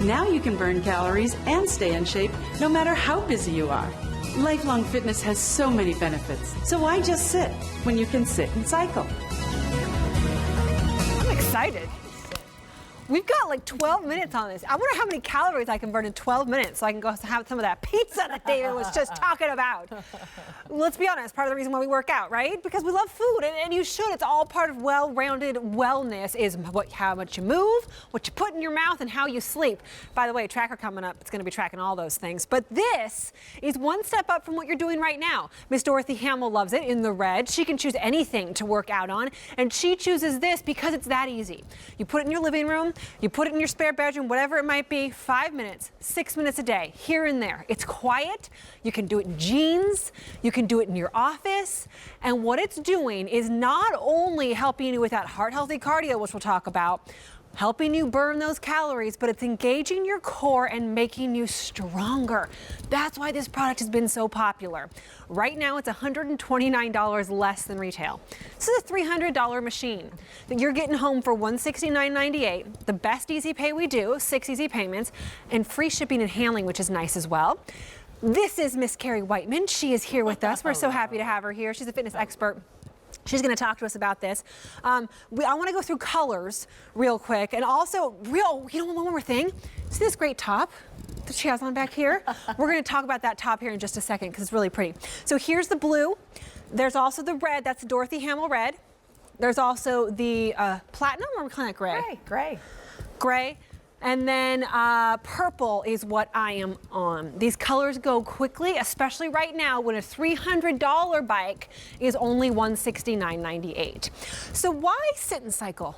Now you can burn calories and stay in shape no matter how busy you are. Lifelong fitness has so many benefits. So why just sit when you can sit and cycle? I'm excited. We've got like 12 minutes on this. I wonder how many calories I can burn in 12 minutes so I can go have some of that pizza that David was just talking about. Let's be honest, part of the reason why we work out, right? Because we love food, and you should. It's all part of well-rounded wellness is how much you move, what you put in your mouth, and how you sleep. By the way, tracker coming up, it's going to be tracking all those things. But this is one step up from what you're doing right now. Miss Dorothy Hamill loves it in the red. She can choose anything to work out on, and she chooses this because it's that easy. You put it in your living room, you put it in your spare bedroom, whatever it might be, 5 minutes, 6 minutes a day, here and there. It's quiet. You can do it in jeans. You can do it in your office. And what it's doing is not only helping you with that heart-healthy cardio, which we'll talk about, helping you burn those calories, but it's engaging your core and making you stronger. That's why this product has been so popular. Right now, it's $129 less than retail. This is a $300 machine that you're getting home for $169.98. The best easy pay we do, 6 easy payments, and free shipping and handling, which is nice as well. This is Miss Carrie Whiteman. She is here with us. We're so happy to have her here. She's a fitness expert. She's going to talk to us about this. I want to go through colors real quick, and also one more thing. See this great top that she has on back here? We're going to talk about that top here in just a second because it's really pretty. So here's the blue. There's also the red. That's Dorothy Hamill red. There's also the platinum, or we call that gray? Gray. And then purple is what I am on. These colors go quickly, especially right now when a $300 bike is only $169.98. So why sit and cycle?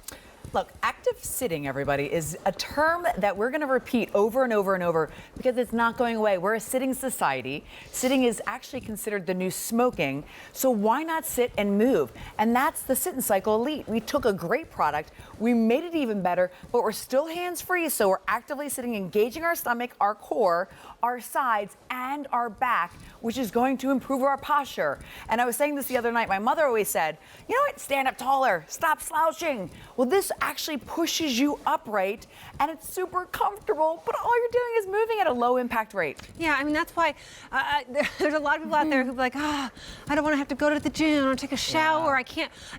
Look, active sitting, everybody, is a term that we're going to repeat over and over and over because it's not going away. We're a sitting society. Sitting is actually considered the new smoking. So why not sit and move? And that's the sitNcycle Elite. We took a great product, we made it even better, but we're still hands-free. So we're actively sitting, engaging our stomach, our core, our sides, and our back, which is going to improve our posture. And I was saying this the other night. My mother always said, you know what, stand up taller, stop slouching. Well, this actually pushes you upright, and it's super comfortable, but all you're doing is moving at a low impact rate. Yeah, I mean, that's why there's a lot of people out there who be like, I don't want to have to go to the gym or take a shower. I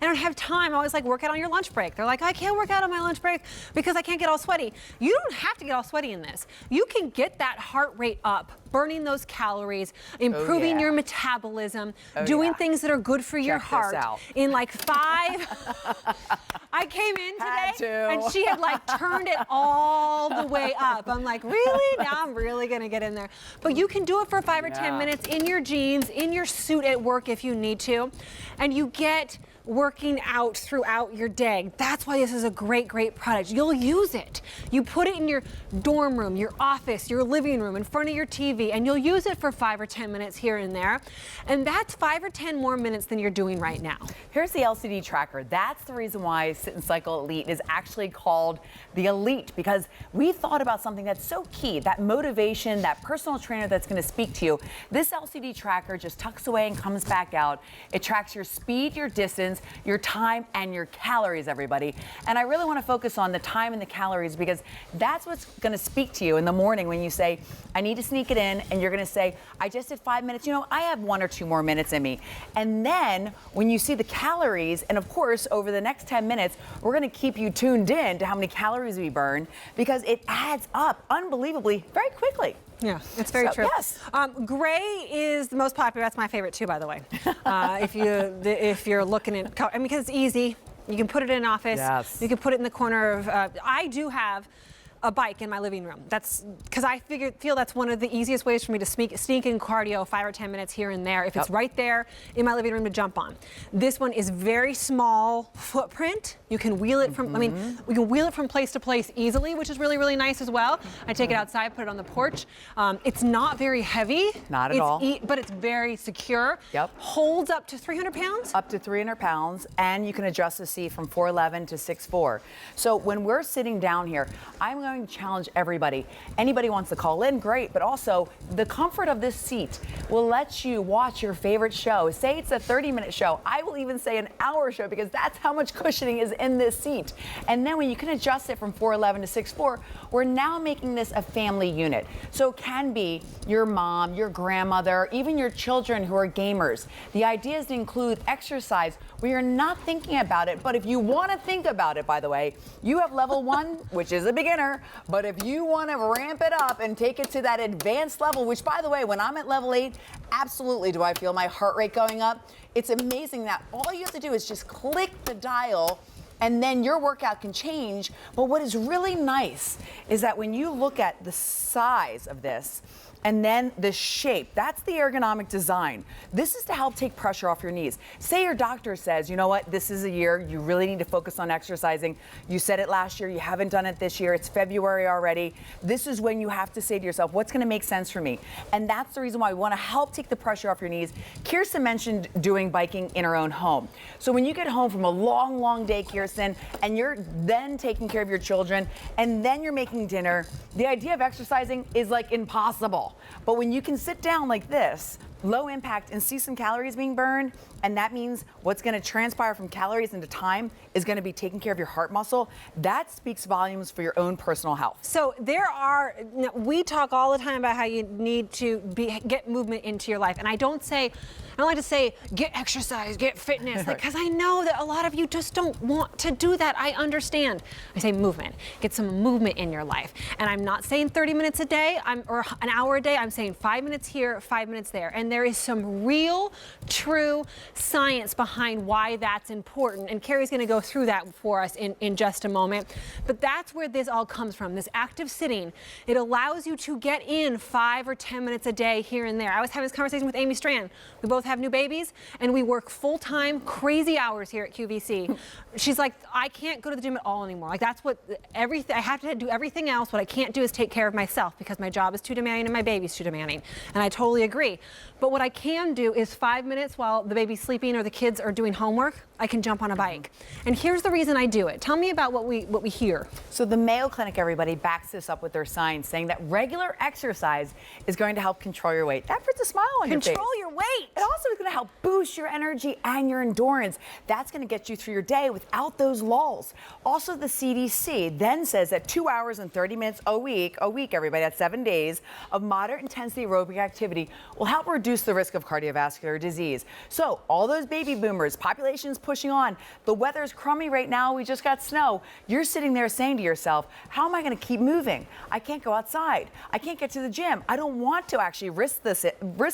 don't have time. I always like work out on your lunch break. They're like, I can't work out on my lunch break because I can't get all sweaty. You don't have to get all sweaty in this. You can get that heart rate up, burning those calories, improving your metabolism, doing things that are good for your heart in like 5. I came in today and she had like turned it all the way up. I'm like, really? Now I'm really gonna get in there. But you can do it for 5 or 10 minutes in your jeans, in your suit at work if you need to, and you get working out throughout your day. That's why this is a great, great product. You'll use it. You put it in your dorm room, your office, your living room, in front of your TV, and you'll use it for 5 or 10 minutes here and there. And that's 5 or 10 more minutes than you're doing right now. Here's the LCD tracker. That's the reason why sitNcycle Elite is actually called the Elite, because we thought about something that's so key, that motivation, that personal trainer that's going to speak to you. This LCD tracker just tucks away and comes back out. It tracks your speed, your distance, your time, and your calories, everybody. And I really want to focus on the time and the calories because that's what's going to speak to you in the morning when you say, I need to sneak it in, and you're going to say, I just did 5 minutes. You know, I have 1 or 2 more minutes in me. And then when you see the calories, and of course, over the next 10 minutes, we're going to keep you tuned in to how many calories we burn because it adds up unbelievably very quickly. Yeah, it's very true. Yes. Gray is the most popular. That's my favorite too, by the way. If you're looking at, I mean, because it's easy. You can put it in an office. Yes. You can put it in the corner of. I do have a bike in my living room. That's because I feel that's one of the easiest ways for me to sneak in cardio 5 or 10 minutes here and there. If it's right there in my living room to jump on. This one is very small footprint. You can wheel it from, I mean, we can wheel it from place to place easily, which is really, really nice as well. I take it outside, put it on the porch. It's not very heavy. Not at all. But it's very secure. Yep. Holds up to 300 pounds? Up to 300 pounds, and you can adjust the seat from 4'11" to 6'4". So when we're sitting down here, I'm going going to challenge everybody. Anybody wants to call in, great, but also the comfort of this seat will let you watch your favorite show. Say it's a 30-minute show. I will even say an hour show because that's how much cushioning is in this seat. And then when you can adjust it from 4'11" to 6'4", we're now making this a family unit. So it can be your mom, your grandmother, even your children who are gamers. The idea is to include exercise where you're not thinking about it, but if you want to think about it, by the way, you have level 1, which is a beginner, but if you want to ramp it up and take it to that advanced level, which, by the way, when I'm at level 8, absolutely do I feel my heart rate going up. It's amazing that all you have to do is just click the dial and then your workout can change. But what is really nice is that when you look at the size of this, and then the shape, that's the ergonomic design. This is to help take pressure off your knees. Say your doctor says, you know what, this is a year you really need to focus on exercising. You said it last year, you haven't done it this year, it's February already. This is when you have to say to yourself, what's gonna make sense for me? And that's the reason why we wanna help take the pressure off your knees. Kirsten mentioned doing biking in her own home. So when you get home from a long, long day, Kirsten, and you're then taking care of your children, and then you're making dinner, the idea of exercising is like impossible. But when you can sit down like this, low impact, and see some calories being burned, and that means what's going to transpire from calories into time is going to be taking care of your heart muscle, that speaks volumes for your own personal health. So we talk all the time about how you need to get movement into your life. And I don't like to say, get exercise, get fitness, because I know that a lot of you just don't want to do that. I understand. I say movement. Get some movement in your life. And I'm not saying 30 minutes a day or an hour a day. I'm saying 5 minutes here, 5 minutes there. And there is some real, true science behind why that's important. And Carrie's going to go through that for us in just a moment. But that's where this all comes from, this active sitting. It allows you to get in 5 or 10 minutes a day here and there. I was having this conversation with Amy Strand. We both have new babies, and we work full-time, crazy hours here at QVC. She's like, I can't go to the gym at all anymore. Like, that's what I have to do everything else. What I can't do is take care of myself because my job is too demanding and my baby's too demanding. And I totally agree. But what I can do is 5 minutes while the baby's sleeping or the kids are doing homework, I can jump on a bike. And here's the reason I do it. Tell me about what we hear. So the Mayo Clinic, everybody, backs this up with their science, saying that regular exercise is going to help control your weight. That puts a smile on your face. Control your weight. It also is going to help boost your energy and your endurance. That's going to get you through your day without those lulls. Also, the CDC then says that 2 hours and 30 minutes a week, everybody, that's 7 days of moderate intensity aerobic activity will help reduce the risk of cardiovascular disease. So all those baby boomers, population's pushing on. The weather's crummy right now. We just got snow. You're sitting there saying to yourself, how am I going to keep moving? I can't go outside. I can't get to the gym. I don't want to actually risk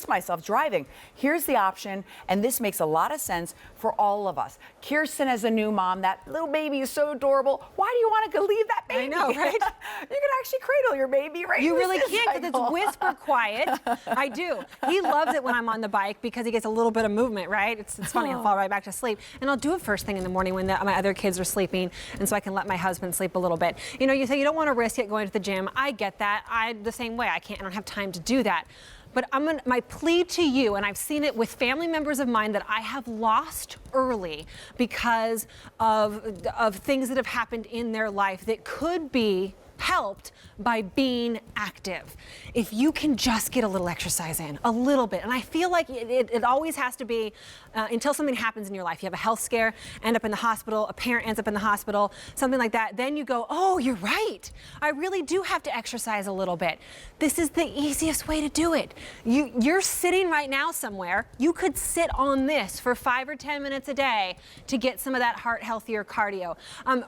myself driving. Here's the option, and this makes a lot of sense for all of us. Kirsten, as a new mom, that little baby is so adorable. Why do you want to go leave that baby? I know, right? You can actually cradle your baby, right? You really can't, because it's whisper quiet. I do. He loves it when I'm on the bike because he gets a little bit of movement, right? It's funny. I'll fall right back to sleep. And I'll do it first thing in the morning when my other kids are sleeping, and so I can let my husband sleep a little bit. You know, you say you don't want to risk it going to the gym. I get that. I'm the same way. I don't have time to do that. But my plea to you, and I've seen it with family members of mine that I have lost early because of things that have happened in their life that could be helped by being active. If you can just get a little exercise in, a little bit. And I feel like it always has to be until something happens in your life. You have a health scare, end up in the hospital, a parent ends up in the hospital, something like that. Then you go, oh, you're right. I really do have to exercise a little bit. This is the easiest way to do it. You're sitting right now somewhere. You could sit on this for 5 or 10 minutes a day to get some of that heart healthier cardio.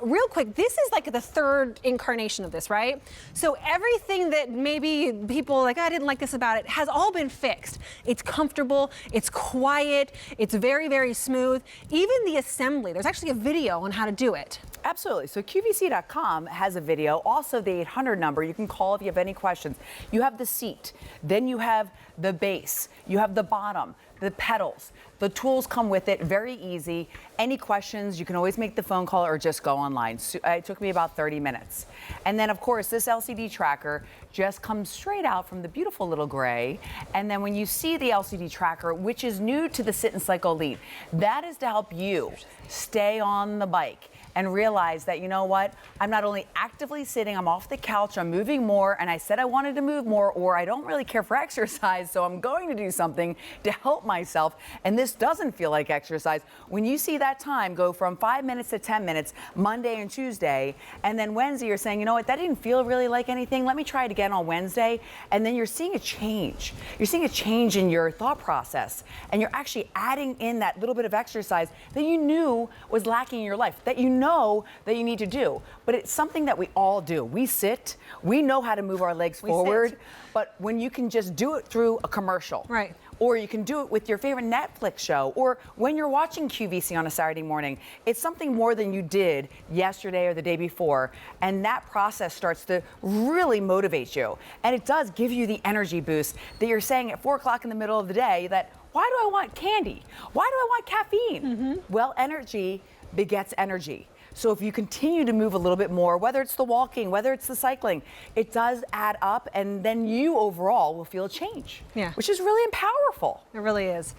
Real quick, this is like the third incarnation of this, right? So everything that maybe people like, I didn't like this about it, has all been fixed. It's comfortable, it's quiet, it's very, very smooth. Even the assembly, there's actually a video on how to do it. Absolutely. So QVC.com has a video. Also, the 800 number. You can call if you have any questions. You have the seat. Then you have the base. You have the bottom, the pedals. The tools come with it. Very easy. Any questions, you can always make the phone call or just go online. So, it took me about 30 minutes. And then, of course, this LCD tracker just comes straight out from the beautiful little gray. And then when you see the LCD tracker, which is new to the sitNcycle Elite, that is to help you stay on the bike and realize that, you know what, I'm not only actively sitting, I'm off the couch, I'm moving more, and I said I wanted to move more, or I don't really care for exercise, so I'm going to do something to help myself, and this doesn't feel like exercise. When you see that time go from 5 minutes to 10 minutes, Monday and Tuesday, and then Wednesday you're saying, you know what, that didn't feel really like anything, let me try it again on Wednesday, and then you're seeing a change. You're seeing a change in your thought process, and you're actually adding in that little bit of exercise that you knew was lacking in your life, that you know that you need to do. But it's something that we all do. We sit, we know how to move our legs forward, but when you can just do it through a commercial. Right. Or you can do it with your favorite Netflix show, or when you're watching QVC on a Saturday morning. It's something more than you did yesterday or the day before, and that process starts to really motivate you. And it does give you the energy boost that you're saying at 4 o'clock in the middle of the day that, why do I want candy? Why do I want caffeine? Well, energy begets energy. So if you continue to move a little bit more, whether it's the walking, whether it's the cycling, it does add up, and then you overall will feel a change, which is really powerful. It really is.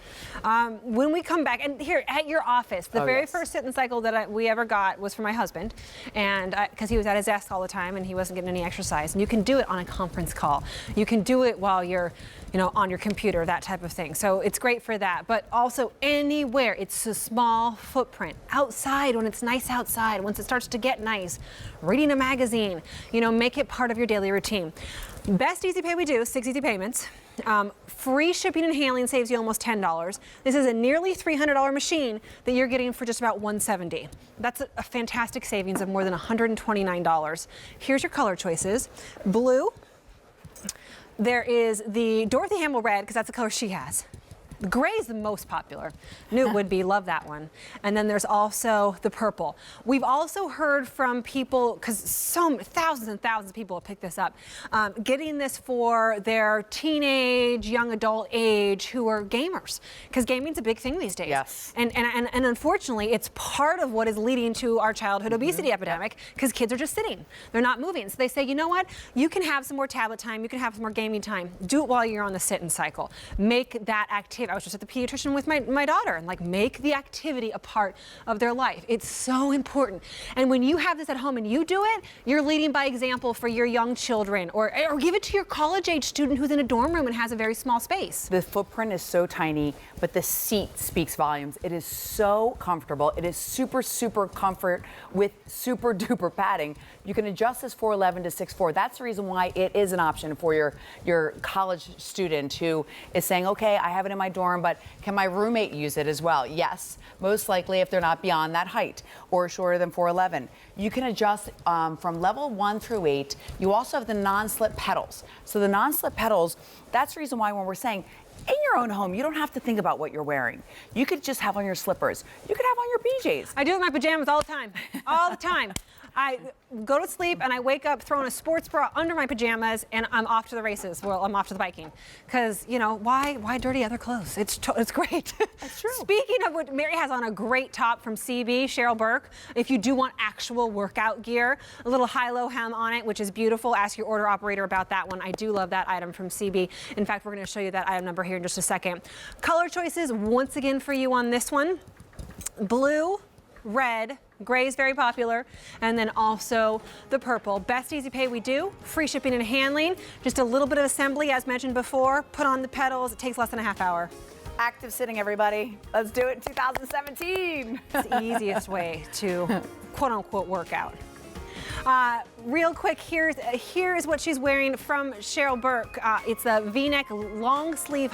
When we come back, and here at your office, the very first sitNcycle that we ever got was for my husband, and because he was at his desk all the time and he wasn't getting any exercise. And you can do it on a conference call. You can do it while you're, on your computer, that type of thing. So it's great for that, but also anywhere. It's a small footprint. Outside, when it's nice outside, once it starts to get nice, reading a magazine, make it part of your daily routine. Best easy pay we do, 6 easy payments. Free shipping and handling saves you almost $10. This is a nearly $300 machine that you're getting for just about $170. That's a fantastic savings of more than $129. Here's your color choices. Blue. There is the Dorothy Hamill red, because that's the color she has. The gray is the most popular. Knew it would be, love that one. And then there's also the purple. We've also heard from people, because thousands and thousands of people have picked this up, getting this for their teenage, young adult age who are gamers, because gaming's a big thing these days. Yes. And unfortunately, it's part of what is leading to our childhood obesity epidemic, because kids are just sitting. They're not moving. So they say, you know what? You can have some more tablet time. You can have some more gaming time. Do it while you're on the sitNcycle. Make that activity. I was just at the pediatrician with my daughter, and make the activity a part of their life. It's so important. And when you have this at home and you do it, you're leading by example for your young children, or give it to your college age student who's in a dorm room and has a very small space. The footprint is so tiny, but the seat speaks volumes. It is so comfortable. It is super, super comfort with super duper padding. You can adjust this 4'11" to 6'4". That's the reason why it is an option for your college student who is saying, okay, I have it in my dorm, but can my roommate use it as well? Yes, most likely if they're not beyond that height or shorter than 4'11". You can adjust from level 1 through 8. You also have the non-slip pedals. So the non-slip pedals, that's the reason why when we're saying, in your own home, you don't have to think about what you're wearing. You could just have on your slippers. You could have on your PJs. I do it in my pajamas all the time, all the time. I go to sleep and I wake up throwing a sports bra under my pajamas, and I'm off to the races. Well, I'm off to the biking, because why dirty other clothes? It's great. That's true. Speaking of what, Mary has on a great top from CB, Cheryl Burke. If you do want actual workout gear, a little high-low hem on it, which is beautiful. Ask your order operator about that one. I do love that item from CB. In fact, we're going to show you that item number here in just a second. Color choices once again for you on this one: blue, red. Gray is very popular, and then also the purple. Best easy pay we do, free shipping and handling, just a little bit of assembly as mentioned before, put on the pedals, it takes less than a half hour. Active sitting, everybody. Let's do it in 2017. It's the easiest way to quote unquote work out. Real quick, here is what she's wearing from Cheryl Burke. It's a V-neck long sleeve